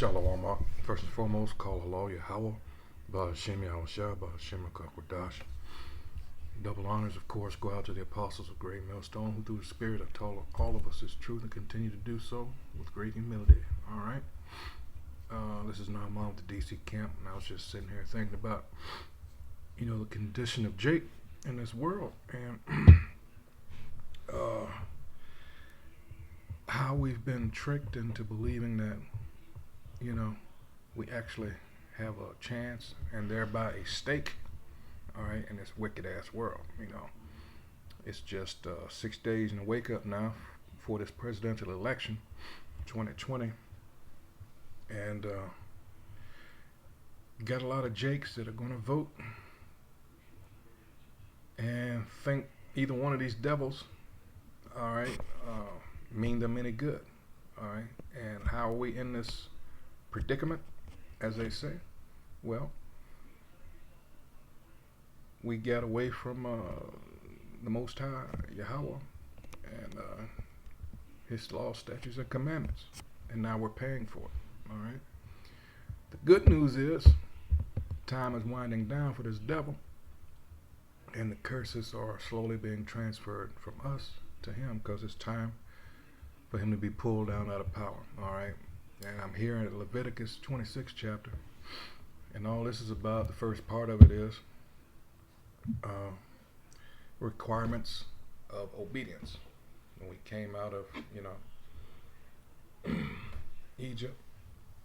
Shalom. First and foremost, call Allah Yahweh, Ba'ashem Yahushua, Ba'ashem Akakwadash. Double honors, of course, go out to the apostles of Great Millstone, who through the Spirit have taught all of us His truth and continue to do so with great humility. All right. This is Naaman with the DC camp, and I was just sitting here thinking about, the condition of Jake in this world, and how we've been tricked into believing that, we actually have a chance and thereby a stake, all right, in this wicked ass world. It's just 6 days in the wake up now for this presidential election, 2020, and got a lot of Jakes that are going to vote and think either one of these devils, all right, mean them any good, all right. And how are we in this predicament, as they say? Well, we got away from the Most High Yahweh and His laws, statutes, and commandments, and now we're paying for it. All right. The good news is time is winding down for this devil, and the curses are slowly being transferred from us to him, because it's time for him to be pulled down out of power. All right. And I'm here in Leviticus 26 chapter, and all this is about, the first part of it is requirements of obedience. When we came out of, Egypt,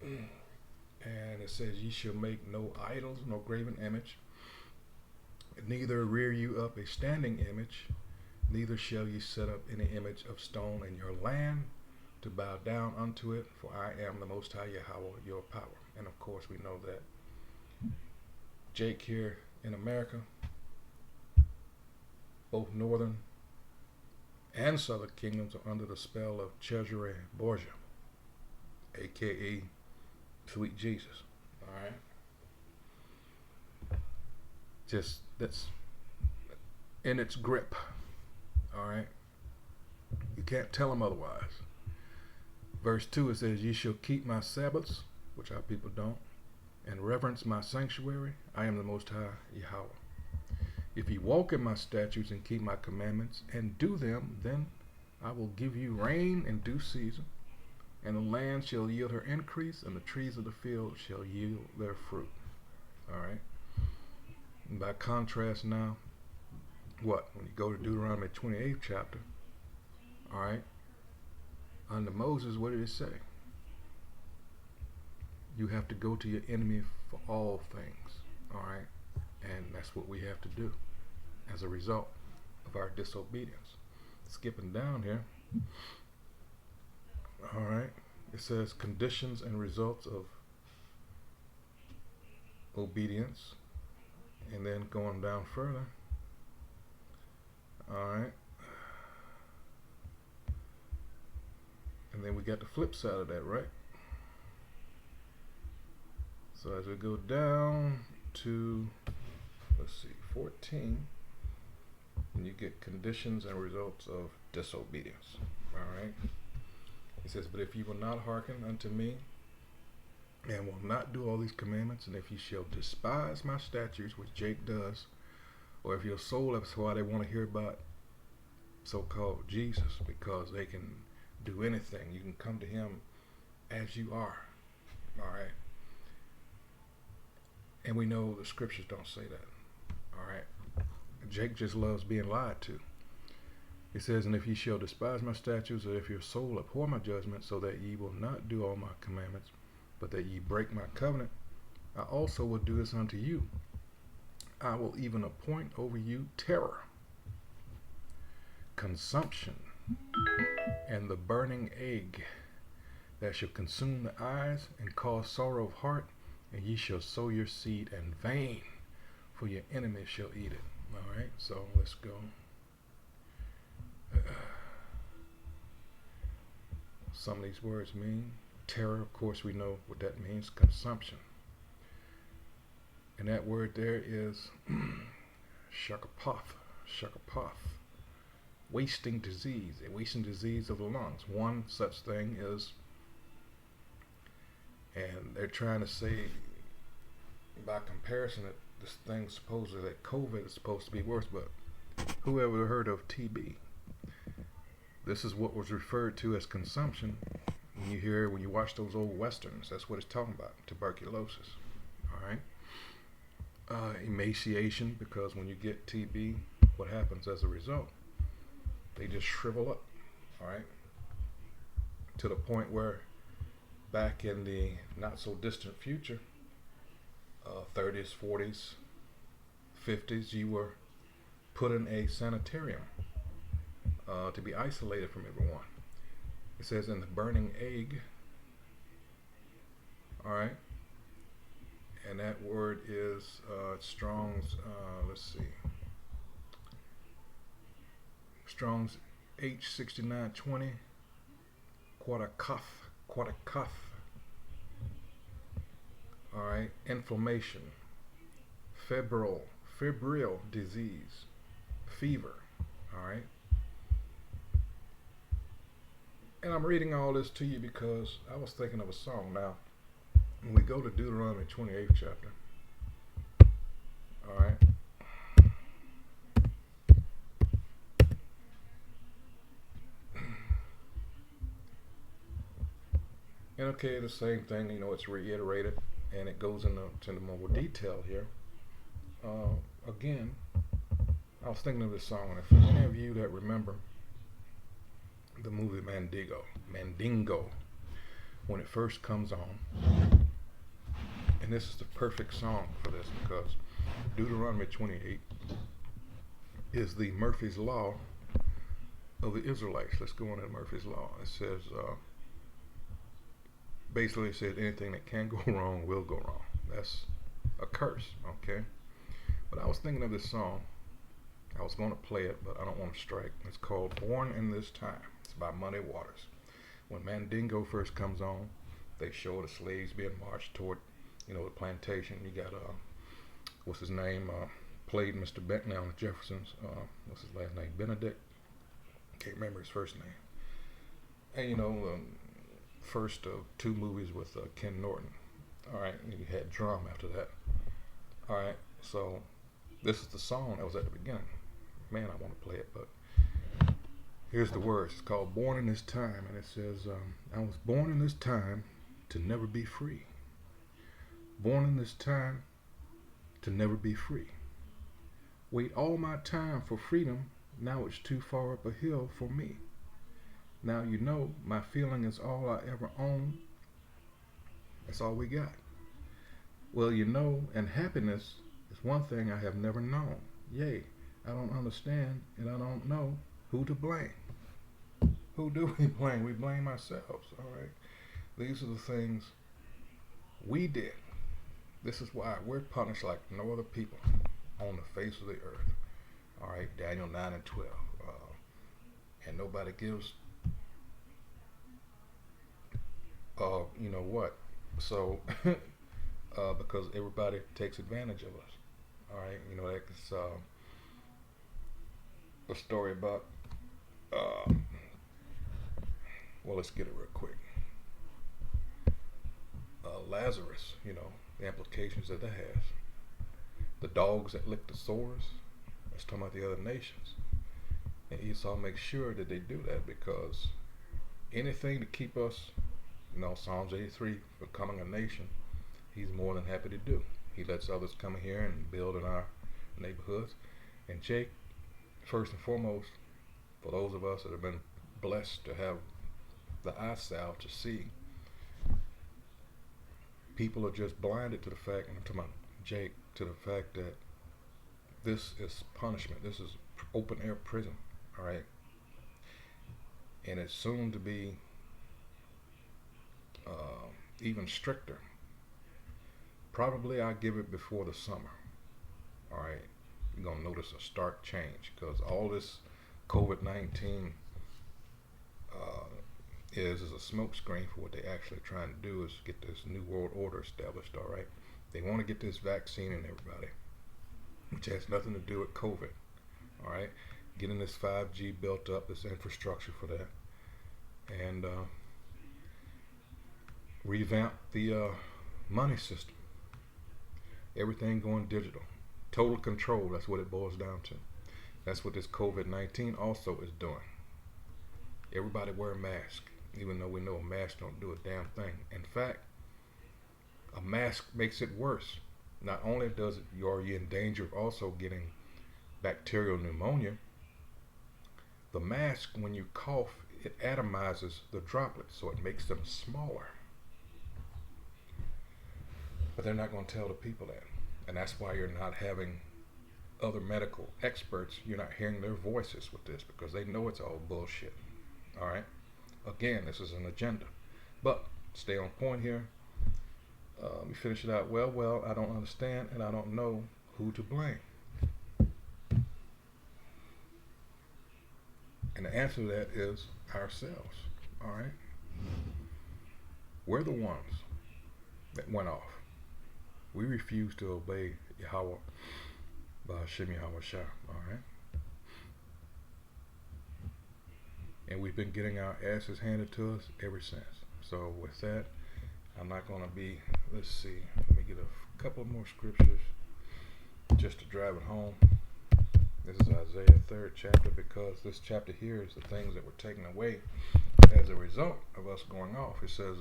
and it says, ye shall make no idols, no graven image, neither rear you up a standing image, neither shall ye set up any image of stone in your land to bow down unto it, for I am the Most High Yahweh, your power. And of course we know that Jake here in America, both northern and southern kingdoms are under the spell of Cesare Borgia, aka Sweet Jesus. All right. Just that's in its grip. All right. You can't tell them otherwise. Verse 2, it says, ye shall keep my Sabbaths, which our people don't, and reverence my sanctuary. I am the Most High Yahweh. If ye walk in my statutes and keep my commandments and do them, then I will give you rain in due season, and the land shall yield her increase, and the trees of the field shall yield their fruit. All right. And by contrast now, when you go to Deuteronomy 28th chapter, all right, under Moses, what did it say? You have to go to your enemy for all things, all right? And that's what we have to do as a result of our disobedience. Skipping down here, all right, it says conditions and results of obedience, and then going down further, all right, and then we got the flip side of that, right? So as we go down to, 14, and you get conditions and results of disobedience. All right. He says, but if you will not hearken unto me, and will not do all these commandments, and if you shall despise my statutes, which Jake does, or if your soul, that's why they want to hear about so-called Jesus, because they can do anything. You can come to him as you are. All right. And we know the scriptures don't say that. All right. Jake just loves being lied to. He says, and if ye shall despise my statutes, or if your soul abhor my judgments, so that ye will not do all my commandments, but that ye break my covenant, I also will do this unto you. I will even appoint over you terror, consumption, and the burning egg that shall consume the eyes and cause sorrow of heart, and ye shall sow your seed in vain, for your enemies shall eat it. All right, so let's go. Some of these words mean terror. Of course, we know what that means, consumption. And that word there is shakapoth, wasting disease, a wasting disease of the lungs. One such thing is And they're trying to say, by comparison, that this thing supposedly, that COVID is supposed to be worse. But who ever heard of TB? This is what was referred to as consumption. When you watch those old westerns, that's what it's talking about, tuberculosis. All right. Emaciation, because when you get TB, what happens as a result? They just shrivel up. All right. To the point where back in the not so distant future, 30s, 40s, 50s, you were put in a sanitarium to be isolated from everyone. It says in the burning egg, all right, and that word is Strong's, let's see, Strong's H6920, Quatacaf. All right, inflammation, febrile disease, fever. All right. And I'm reading all this to you because I was thinking of a song. Now, when we go to Deuteronomy 28th chapter, all right, and okay, the same thing, it's reiterated and it goes into more detail here. Again, I was thinking of this song, and if there's any of you that remember the movie Mandingo, when it first comes on, and this is the perfect song for this because Deuteronomy 28 is the Murphy's Law of the Israelites. Let's go on to Murphy's Law. It says, basically it says anything that can go wrong will go wrong. That's a curse, okay? But I was thinking of this song. I was going to play it, but I don't want to strike. It's called Born in This Time. It's by Muddy Waters. When Mandingo first comes on, they show the slaves being marched toward, the plantation. You got, what's his name, played Mr. Bentley on the Jeffersons. What's his last name? Benedict? Can't remember his first name. And, first of two movies with Ken Norton. All right, and you had Drum after that. All right, so this is the song that was at the beginning. Man, I want to play it, but here's the words. It's called Born in This Time, and it says, I was born in this time to never be free. Born in this time to never be free. Wait all my time for freedom, now it's too far up a hill for me. Now my feeling is all I ever own. That's all we got. Well, and happiness is one thing I have never known. Yea, I don't understand and I don't know who to blame. Who do we blame? We blame ourselves, all right? These are the things we did. This is why we're punished like no other people on the face of the earth. All right, Daniel 9 and 12. And nobody gives, you know what? So, because everybody takes advantage of us. All right, that's a story about, well, let's get it real quick. Lazarus, the implications that has. The dogs that lick the sores, that's talking about the other nations. And Esau makes sure that they do that because anything to keep us, Psalms 83, becoming a nation, he's more than happy to do. He lets others come here and build in our neighborhoods. And Jake, first and foremost, for those of us that have been blessed to have the eyesight to see, people are just blinded to the fact, and I'm talking about Jake, to the fact that this is punishment. This is open air prison, all right? And it's soon to be even stricter. Probably I'll give it before the summer, all right? You're going to notice a stark change because all this COVID-19 is a smokescreen for what they actually trying to do is get this new world order established, all right? They want to get this vaccine in everybody, which has nothing to do with COVID, all right? Getting this 5G built up, this infrastructure for that. And revamp the money system. Everything going digital. Total control, that's what it boils down to. That's what this COVID-19 also is doing. Everybody wear a mask, even though we know a mask don't do a damn thing. In fact, a mask makes it worse. Not only does it, you are in danger of also getting bacterial pneumonia, the mask, when you cough, it atomizes the droplets, so it makes them smaller. But they're not going to tell the people that. And that's why you're not having other medical experts, you're not hearing their voices with this, because they know it's all bullshit. All right? Again, this is an agenda. But stay on point here. Let me finish it out. Well, I don't understand and I don't know who to blame. And the answer to that is ourselves. All right? We're the ones that went off. We refuse to obey Yahweh Ba'ashem Yahweh Shah. All right? And we've been getting our asses handed to us ever since. So with that, I'm not going to be, let's see, let me get a couple more scriptures just to drive it home. This is Isaiah 3rd chapter, because this chapter here is the things that were taken away as a result of us going off. It says,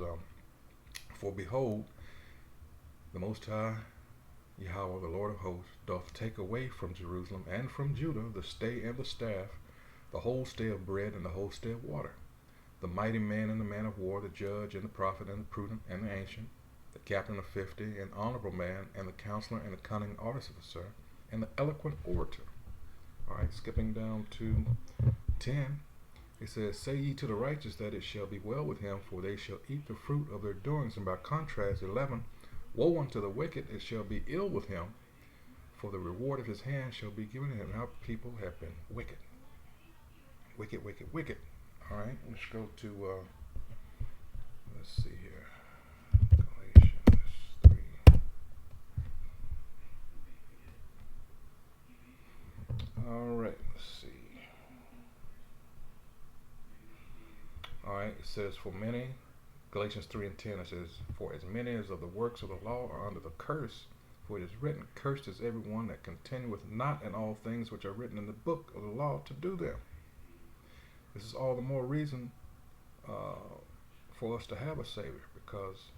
for behold, the Most High, Yahweh, the Lord of hosts, doth take away from Jerusalem and from Judah the stay and the staff, the whole stay of bread and the whole stay of water, the mighty man and the man of war, the judge and the prophet and the prudent and the ancient, the captain of 50, an honorable man, and the counselor and the cunning artificer, and the eloquent orator. All right, skipping down to 10, it says, say ye to the righteous that it shall be well with him, for they shall eat the fruit of their doings. And by contrast, 11, woe unto the wicked, it shall be ill with him, for the reward of his hand shall be given him. Our people have been wicked. Wicked, wicked, wicked. All right, let's go to, let's see here, Galatians 3. All right, let's see. All right, it says, for many, Galatians 3 and 10, it says, for as many as of the works of the law are under the curse, for it is written, cursed is everyone that continueth not in all things which are written in the book of the law to do them. This is all the more reason for us to have a Savior, because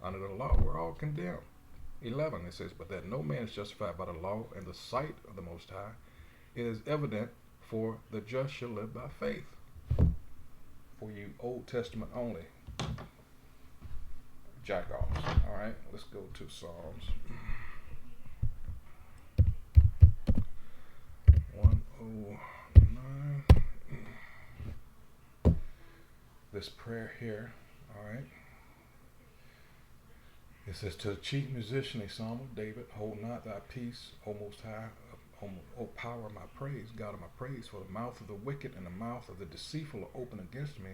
under the law we're all condemned. 11, it says, but that no man is justified by the law in the sight of the Most High, it is evident, for the just shall live by faith. For you Old Testament only jack-offs. All right, let's go to Psalms 109. This prayer here, all right. It says, to the chief musician, a psalm of David, hold not thy peace, O Most High, O power of my praise, God of my praise, for the mouth of the wicked and the mouth of the deceitful are open against me.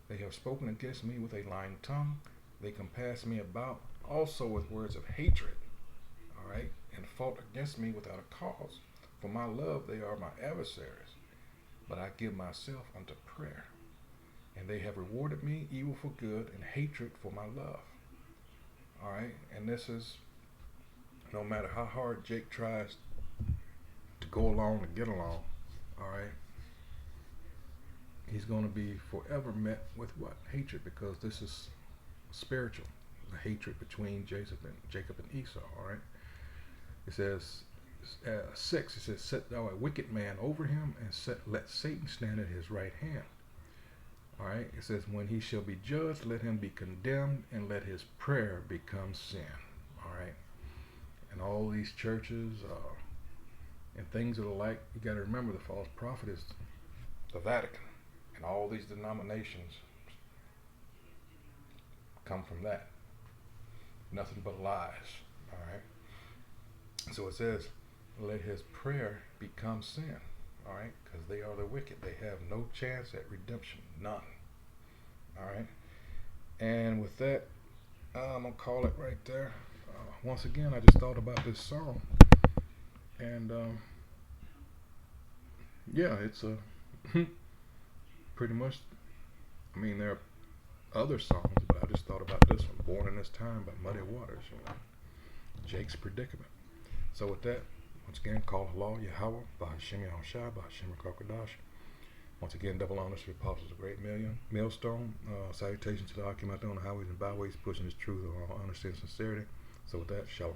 They have spoken against me with a lying tongue. They compass me about also with words of hatred, all right, and fought against me without a cause. For my love they are my adversaries, but I give myself unto prayer. And they have rewarded me evil for good and hatred for my love. All right, and this is, no matter how hard Jake tries to go along and get along, all right, he's going to be forever met with what? Hatred, because this is spiritual, the hatred between Jacob and Esau. All right, it says 6, it says, set thou a wicked man over him, and let Satan stand at his right hand. All right, it says, when he shall be judged, let him be condemned, and let his prayer become sin. All right, and all these churches and things of the like, you got to remember the false prophet is the Vatican, and all these denominations come from that. Nothing but lies. All right, so it says, let his prayer become sin. All right, because they are the wicked. They have no chance at redemption, none. All right, and with that, I'm gonna call it right there. Once again, I just thought about this song, and yeah, it's a pretty much. I mean, there are other songs, but I just thought about this one. Born in this time by muddy waters. Jake's predicament. So with that, once again, call Allah, Yahweh, Bahashim Yahushua, Bahashim Kakadash. Once again, double honors to the apostles of great millstone. Salutations to the Akim out there on the highways and byways, pushing this truth with all honesty and sincerity. So with that, Shalom.